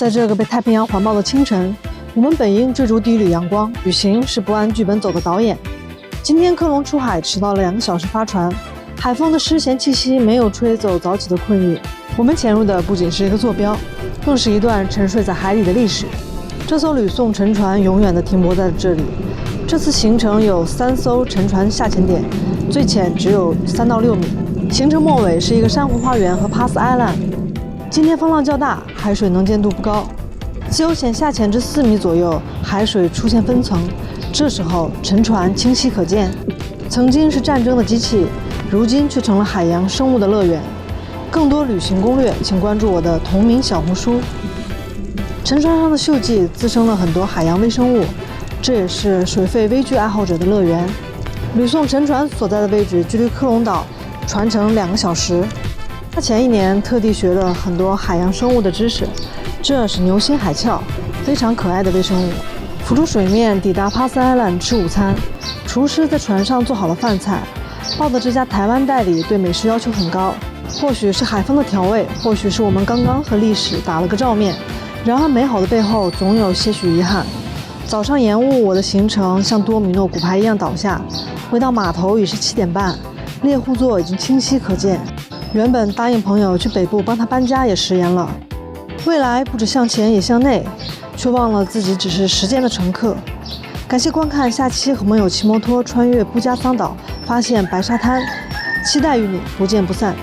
在这个被太平洋环抱的清晨，我们本应追逐第一缕阳光，旅行是不按剧本走的导演。今天科隆出海迟到了2个小时发船，海风的湿咸气息没有吹走早起的困意。我们潜入的不仅是一个坐标，更是一段沉睡在海底的历史。这艘吕宋沉船永远地停泊在这里。这次行程有3艘沉船下潜点，最浅只有3到6米。行程末尾是一个珊瑚花园和 Pass Island。今天风浪较大，海水能见度不高。自由潜下潜至4米左右，海水出现分层，这时候沉船清晰可见。曾经是战争的机器，如今却成了海洋生物的乐园。更多旅行攻略，请关注我的同名小红书。沉船上的锈迹滋生了很多海洋微生物，这也是水肺微距爱好者的乐园。吕宋沉船所在的位置距离科隆岛船程2个小时。他前1年特地学了很多海洋生物的知识，这是牛心海鞘，非常可爱的微生物。浮出水面，抵达 Pass Island 吃午餐。厨师在船上做好了饭菜。报的这家台湾代理对美食要求很高，或许是海风的调味，或许是我们刚刚和历史打了个照面。然而美好的背后总有些许遗憾。早上延误，我的行程像多米诺骨牌一样倒下。回到码头已是7点半，猎户座已经清晰可见。原本答应朋友去北部帮他搬家也食言了。未来不止向前也向内，却忘了自己只是时间的乘客。感谢观看，下期和盟友骑摩托穿越布加桑岛，发现白沙滩，期待与你不见不散。